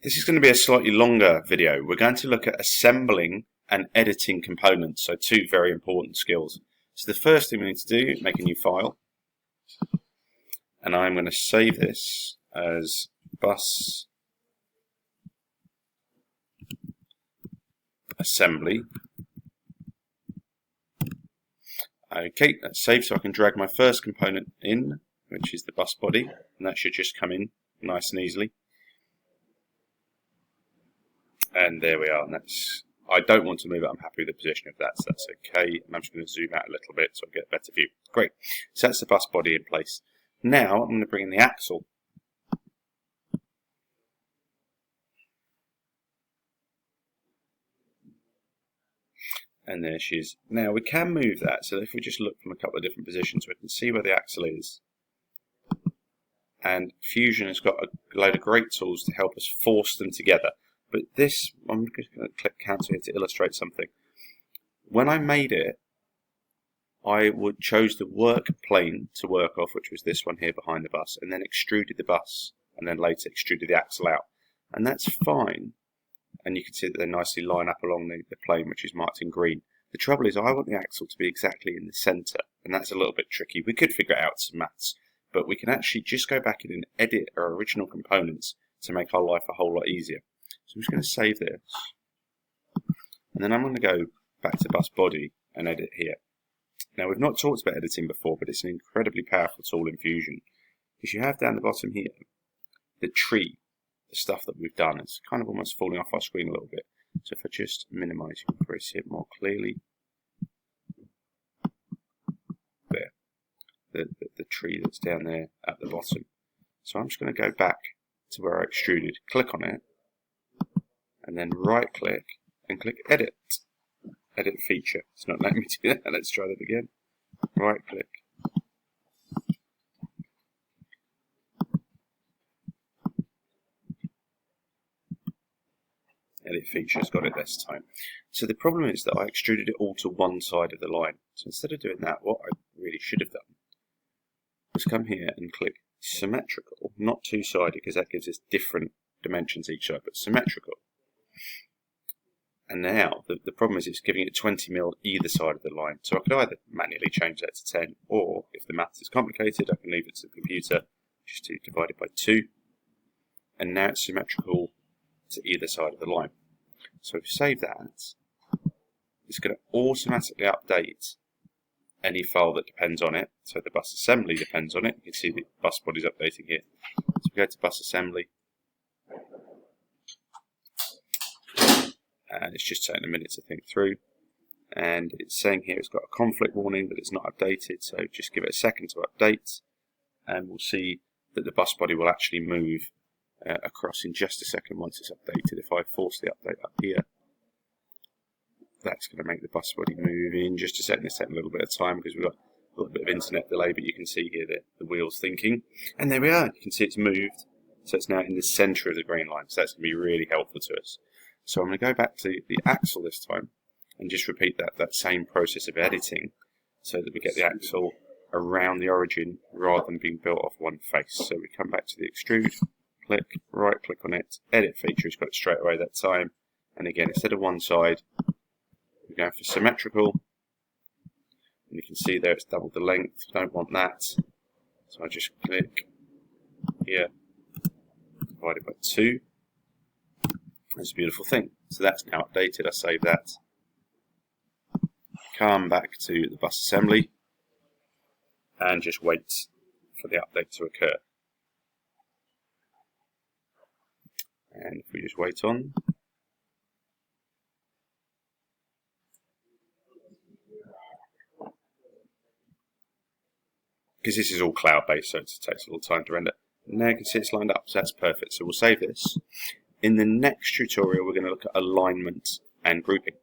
This is going to be a slightly longer video. We're going to look at assembling and editing components, so two very important skills. So the first thing we need to do, make a new file, and I'm going to save this as bus assembly. Okay, that's saved, so I can drag my first component in, which is the bus body, and that should just come in nice and easily. And there we are, and that's, I don't want to move it, I'm happy with the position of that, so that's okay. And I'm just going to zoom out a little bit so I get a better view. Great, so that's the bus body in place. Now I'm going to bring in the axle. And there she is. Now we can move that, so if we just look from a couple of different positions, we can see where the axle is. And Fusion has got a load of great tools to help us force them together. But this, I'm just going to click cancel here to illustrate something. When I made it, I chose the work plane to work off, which was this one here behind the bus, and then extruded the bus, and then later extruded the axle out. And that's fine. And you can see that they nicely line up along the plane, which is marked in green. The trouble is I want the axle to be exactly in the centre, and that's a little bit tricky. We could figure it out some maths, but we can actually just go back in and edit our original components to make our life a whole lot easier. So I'm just going to save this, and then I'm going to go back to bus body and edit here. Now we've not talked about editing before, but it's an incredibly powerful tool in Fusion, because you have down the bottom here the tree, the stuff that we've done. It's kind of almost falling off our screen a little bit. So if I just minimise, you can probably see it more clearly. There, the tree that's down there at the bottom. So I'm just going to go back to where I extruded, click on it, and then right click and click edit. Edit feature. It's not letting me do that. Let's try that again. Right click. Edit feature's got it this time. So the problem is that I extruded it all to one side of the line. So instead of doing that, what I really should have done was come here and click symmetrical, not two-sided, because that gives us different dimensions each side, but symmetrical. And now the problem is it's giving it 20 mil either side of the line. So I could either manually change that to 10, or if the math is complicated, I can leave it to the computer just to divide it by 2. And now it's symmetrical to either side of the line. So if you save that, it's going to automatically update any file that depends on it. So the bus assembly depends on it. You can see the bus body is updating here. So we go to bus assembly, and it's just taking a minute to think through. And it's saying here it's got a conflict warning that it's not updated, so just give it a second to update, and we'll see that the bus body will actually move across in just a second once it's updated. If I force the update up here, that's going to make the bus body move in just a second. It's taking a little bit of time because we've got a little bit of internet delay, but you can see here the wheel's thinking. And there we are. You can see it's moved. So it's now in the centre of the green line. So that's going to be really helpful to us. So I'm going to go back to the axle this time and just repeat that same process of editing so that we get the axle around the origin rather than being built off one face. So we come back to the extrude, click, right click on it, edit feature, it's got it straight away that time. And again, instead of one side, we're going for symmetrical. And you can see there it's doubled the length, don't want that. So I just click here, divided by 2. That's a beautiful thing. So that's now updated. I save that. Come back to the bus assembly and just wait for the update to occur. And if we just wait on, because this is all cloud-based, so it takes a little time to render. Now you can see it's lined up, so that's perfect. So we'll save this. In the next tutorial, we're going to look at alignment and grouping.